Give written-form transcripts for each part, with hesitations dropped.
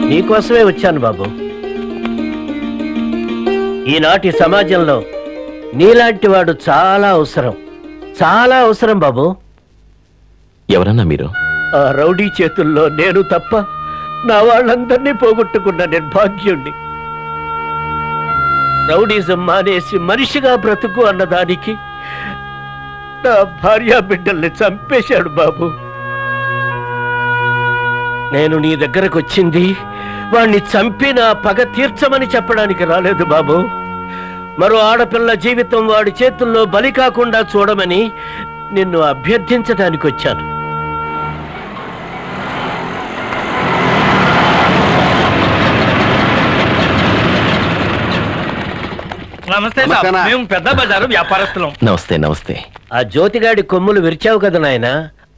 నీకోసమే వచ్చాను బాబు. ఈనాటి సమాజంలో నీలాంటి వాడు చాలా అవసరం బాబు. ఎవరన్నా మీరు? ఆ రౌడీ చేతుల్లో నేను తప్ప నా వాళ్ళందరినీ పోగొట్టుకున్న నిర్భాగ్యుణ్ణి. రౌడీజం మానేసి మనిషిగా బ్రతుకు అన్నదానికి నా భార్యా బిడ్డల్ని చంపేశాడు బాబు. నేను నీ దగ్గరకు వచ్చింది వాణ్ణి చంపి నా పగ తీర్చమని చెప్పడానికి రాలేదు బాబు. మరో ఆడపిల్ల జీవితం వాడి చేతుల్లో బలి కాకుండా చూడమని నిన్ను అభ్యర్థించడానికి వచ్చాను. నమస్తే సార్, మేము పెద్ద బజారు వ్యాపారస్తులం. నమస్తే నమస్తే. ఆ జ్యోతిగాడి కొమ్ములు విరిచావు కదా నాయన,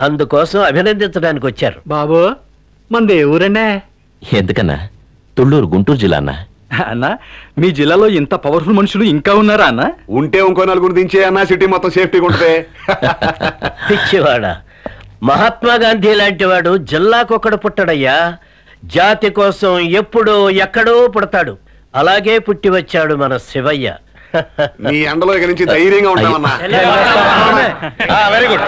అందుకోసం అభినందించడానికి వచ్చారు. బాబు మనది ఏ ఊరన్నా? ఎందుకన్నా? తుళ్ళూరు, గుంటూరు జిల్లా అన్నా. అన్నా మీ జిల్లాలో ఇంత పవర్ఫుల్ మనుషులు ఇంకా ఉన్నారా అన్న? ఉంటే ఇంకో నలుగురు దించే అన్నా సిటీ మొత్తం సేఫ్టీగా ఉంటుంది. పిచ్చివాడా, మహాత్మా గాంధీ లాంటి వాడు జిల్లాకొక్కడు పుట్టడయ్యా. జాతి కోసం ఎప్పుడో ఎక్కడో పుడతాడు. అలాగే పుట్టి వచ్చాడు మన శివయ్య. మీ ఎండలో ఇక నుంచి ధైర్యంగా ఉంటామన్నా. Very good.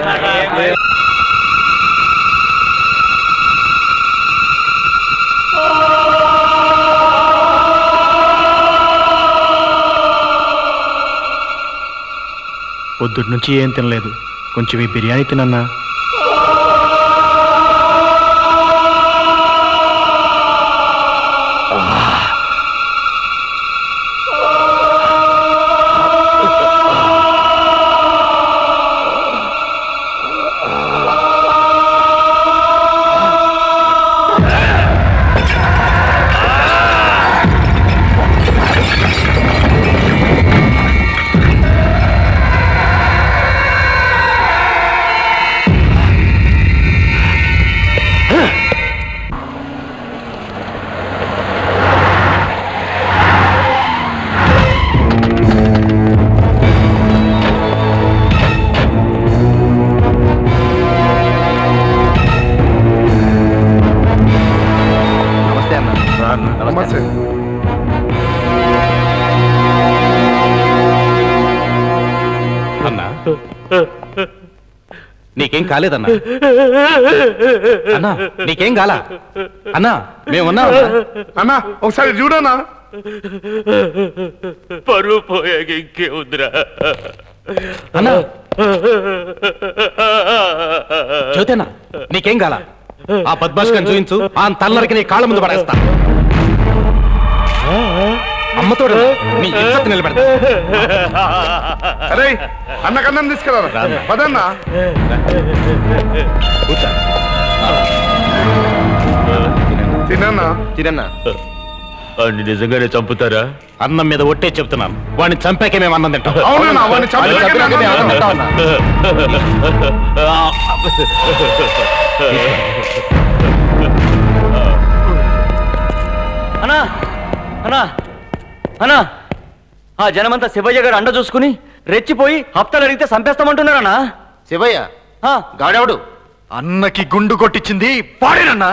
పొద్దుటి నుంచి ఏం తినలేదు, కొంచెం ఈ బిర్యానీ తినన్నా. అన్నా నీకేం కాలేదన్నా? అన్నా నీకేం కాలా? అన్నా మేమున్నా. అన్నా ఒకసారి చూడనా. పరువు పోయాక ఇంకేముందిరా అన్నా. జ్యోతేనా నీకేం కాలా? ఆ పద్మాష్కం చూయించు, ఆ తల్లరికి నీ కాళ్ళ ముందు పడేస్తా. అమ్మతో నీ ఇజ్జత్ నిలబెడతా. అరే అన్న కన్నం తీసుకురా పదన్నా. తినన్నా తినన్నా. వాడిని నిజంగానే చంపుతారా? అన్నం మీద ఒట్టే చెప్తున్నాను, వాడిని చంపాకే మేము అన్నం తింటాం. అవునా? వాడిని చంపాకే మేము అన్నం తింటాం. అన్నా అన్నా అన్నా, ఆ జనమంతా శివయ్య గారు అండ చూసుకుని రెచ్చిపోయి హప్తాలు అడిగితే చంపేస్తామంటున్నారన్నా. శివయ్య గాడెవడు? అన్నకి గుండు కొట్టించింది పాడేనన్నా.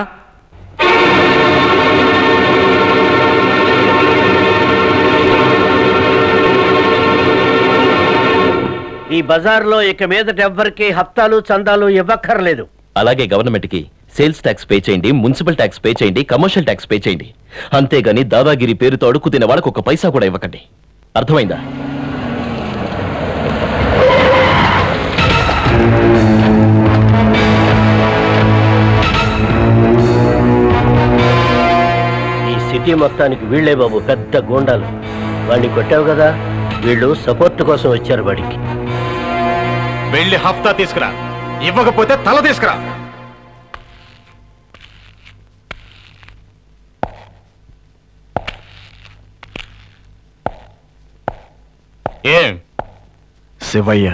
ఈ బజార్లో ఇక మీదట ఎవ్వరికి హప్తాలు చందాలు ఇవ్వక్కర్లేదు. అలాగే గవర్నమెంట్ కి సేల్స్ ట్యాక్స్ పే చేయండి, మున్సిపల్ ట్యాక్స్ పే చేయండి, కమర్షియల్ ట్యాక్స్ పే చేయండి. అంతేగాని దాదాగిరి పేరుతో అడుక్కు తినే వాళ్ళకు ఒక పైసా కూడా ఇవ్వకండి. అర్థమైందా? ఈ సిటీ మొత్తానికి వీళ్లే బాబు పెద్ద గూండాలు. వాడిని కొట్టావు కదా, వీళ్ళు సపోర్ట్ కోసం వచ్చారు. వాడికి వెళ్ళి హఫ్తా తీసుకురా, ఇవ్వకపోతే తల తీసుకురా. ఏం శివయ్య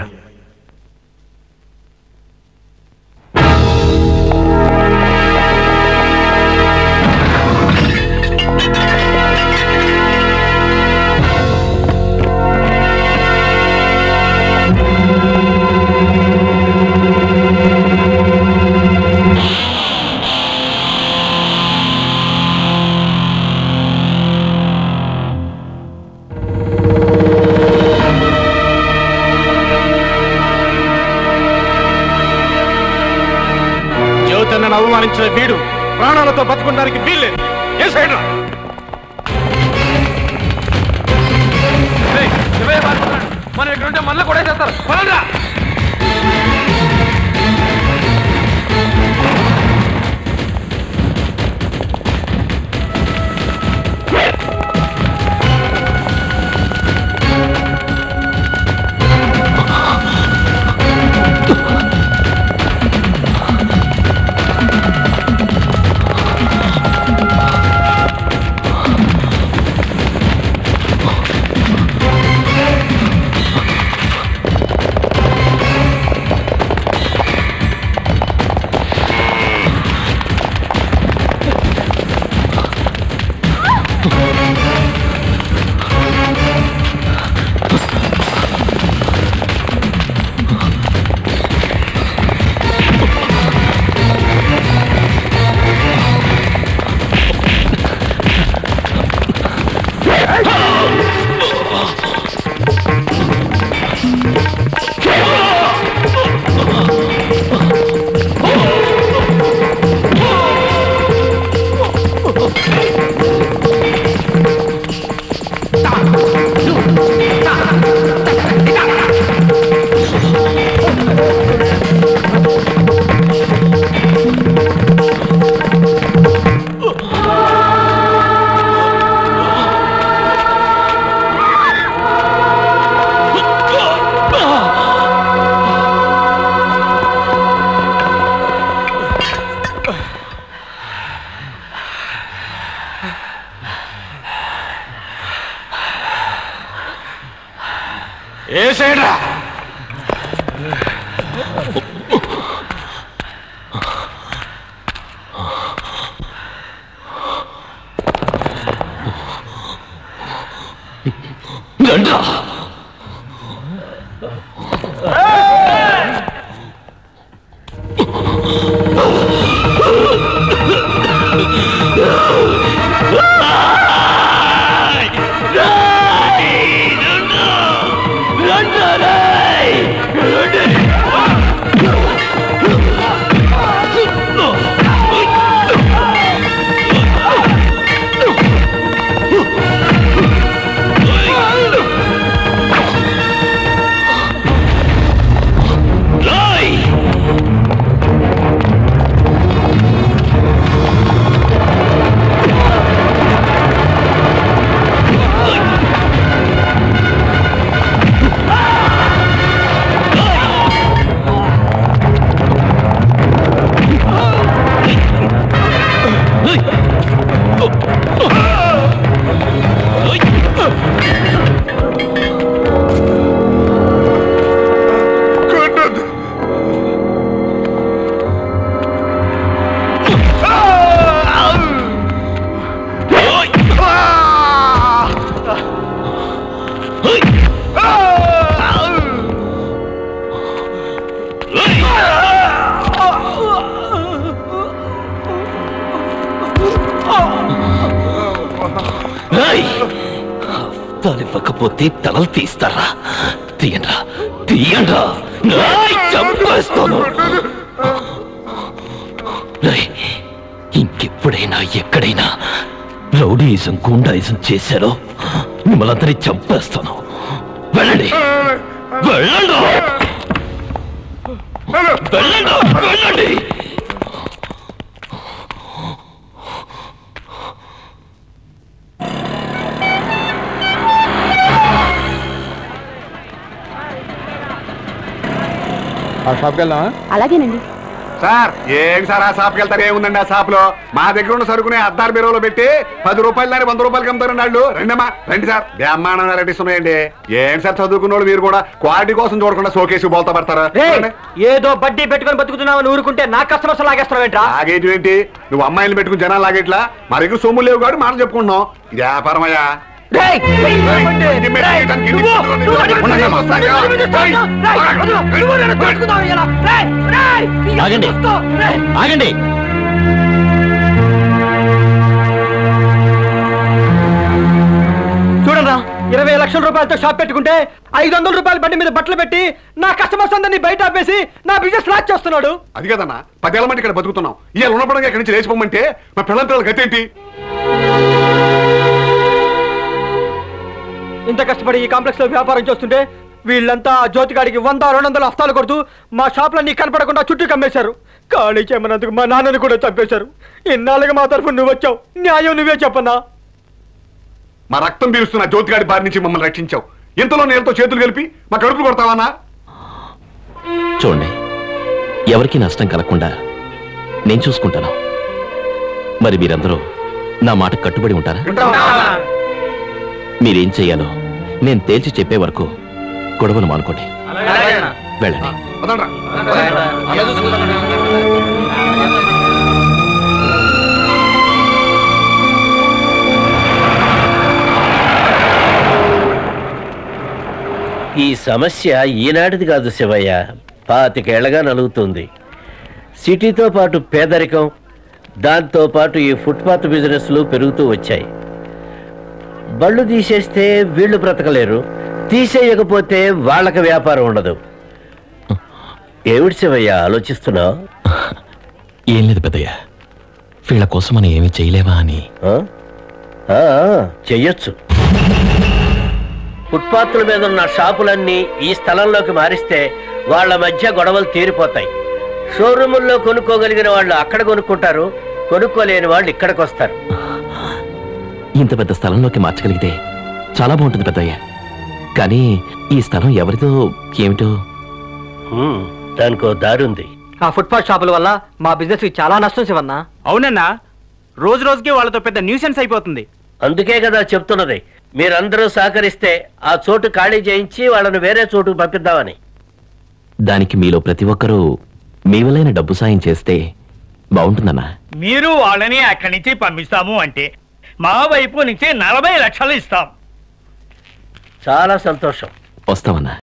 జరగడానికి వీల్లేదు. ఏ సైడ్ రా? మనం ఇక్కడ ఉంటే మనలో కూడా చేస్తారు. పదండ్రా. ఏ సైడ్ రా? రండ్రా. తలివ్వకపోతే తలలు తీస్తారా? తీయండ్రా, తీయండ్రా, చంపేస్తాను. ఇంకెప్పుడైనా ఎక్కడైనా రౌడీయిజం గుండాయిజం చేశారో మిమ్మల్ని చంపేస్తాను. వెళ్ళండి, వెళ్ళండి, వెళ్ళండి, వెళ్ళండి. ఆ షాప్కి వెళ్దామా? అలాగేనండి సార్. ఏం సార్ ఆ షాప్కి వెళ్తారు? ఏముందండి ఆ షాప్ లో? మా దగ్గర ఉన్న సరుకునే అద్దారు బీరువాలో పెట్టి 10 రూపాయలు దాన్ని 100 రూపాయలకి అమ్ముతారండి వాళ్ళు. రండమ్మా, రండి సార్. బ్రహ్మాండం వెరైటీస్ ఉన్నాయండి. ఏం సార్ చదువుకున్న వాళ్ళు మీరు కూడా క్వాలిటీ కోసం చూడకుండా షోకేసి బోల్తా పడతారా? ఏదో బడ్డీ పెట్టుకొని బతుకుతున్నావు ఊరుకుంటే నా కస్టమర్స్ లాగేస్తావేంట్రా? లాగేటి? నువ్వు అమ్మాయిలు పెట్టుకుని జనాలు లాగేట్లా? మరి సొమ్ము లేవు కాబట్టి మాట చెప్పుకుంటున్నాం. వ్యాపారమయ్యా. ఆగండి, ఆగండి. చూడరా, 20 లక్షల రూపాయలతో షాప్ పెట్టుకుంటే 500 రూపాయల బండి మీద బట్టలు పెట్టి నా కస్టమర్స్ అందరినీ బయట ఆపేసి నా బిజినెస్ లాక్ చేస్తున్నాడు. అది కదన్నా 10 ఏళ్ళ మంది ఇక్కడ బతుకుతున్నాం. ఇవాళ ఉన్నపడంగా ఇక్కడి నుంచి లేచిపోమంటే మా పిల్లల గతేంటి? ఇంత కష్టపడి ఈ కాంప్లెక్స్ లో వ్యాపారం చేస్తుంటే వీళ్ళంతా జ్యోతిగాడికి 100-200 హస్తాలు కొడుతూ మా షాప్లన్నీ కనపడకుండా చుట్టూ కమ్మేశారు. ఖాళీ చేయమన్నందుకు మా నాన్నని కూడా చంపేశారు. ఇన్నాళ్ళుగా మా తరఫున నువ్వు వచ్చావు, న్యాయం నువ్వే చెప్పన్నా. మా రక్తం పీలుస్తున్న జ్యోతిగాడి బారి నుంచి మమ్మల్ని రక్షించావు. ఇంతలో నేలతో చేతులు కలిపి మా కడుపులు కొడతావన్నా? చూడండి, ఎవరికి నష్టం కలగకుండా నేను చూసుకుంటాను. మరి మీరందరూ నా మాట కట్టుబడి ఉంటారా? మీరేం చెయ్యాలో నేను తేల్చి చెప్పే వరకు గొడవలు మానుకోండి. వెళ్ళండి. ఈ సమస్య ఈనాటిది కాదు శివయ్య, 25 ఏళ్లగా నలుగుతుంది. సిటీతో పాటు పేదరికం, దాంతోపాటు ఈ ఫుట్పాత్ బిజినెస్లు పెరుగుతూ వచ్చాయి. బళ్ళు తీసేస్తే వీళ్ళు బ్రతకలేరు, తీసేయకపోతే వాళ్ళకి వ్యాపారం ఉండదు. ఏమిటి శివయ్య ఆలోచిస్తున్నావు? ఏం లేదు పెద్దయ్య, వీళ్ళ కోసం మనం ఏమీ చేయలేవా అని. చెయ్యొచ్చు. ఫుట్పాత్ల మీద ఉన్న షాపులన్నీ ఈ స్థలంలోకి మారిస్తే వాళ్ళ మధ్య గొడవలు తీరిపోతాయి. షోరూముల్లో కొనుక్కోగలిగిన వాళ్ళు అక్కడ కొనుక్కుంటారు, కొనుక్కోలేని వాళ్ళు ఇక్కడికి వస్తారు. ఇంత పెద్ద స్థలంలోకి మార్చగలిగితే చాలా బాగుంటుంది పెద్దయ్య. కానీ ఈ స్థలం ఎవరితో ఏమిటో? దానికో దారుంది. ఆ ఫుట్పాత్ షాపుల వల్ల మా బిజినెస్ కి చాలా నష్టం శివన్నా. అవునన్నా, రోజు రోజుకి వాళ్ళతో పెద్ద న్యూసెన్స్ అయిపోతుంది. అందుకే కదా చెప్తున్నది, మీరందరూ సహకరిస్తే ఆ చోటు ఖాళీ చేయించి వాళ్ళను వేరే చోటుకు పంపిద్దామని. దానికి మీలో ప్రతి ఒక్కరూ మీ వల్లైన డబ్బు సాయం చేస్తే బాగుంటుందన్నా. మీరు వాళ్ళని అక్కడి నుంచి పంపిస్తాము అంటే మా వైపు నుంచి 40 లక్షలు ఇస్తాం. చాలా సంతోషం. వస్తామన్నా.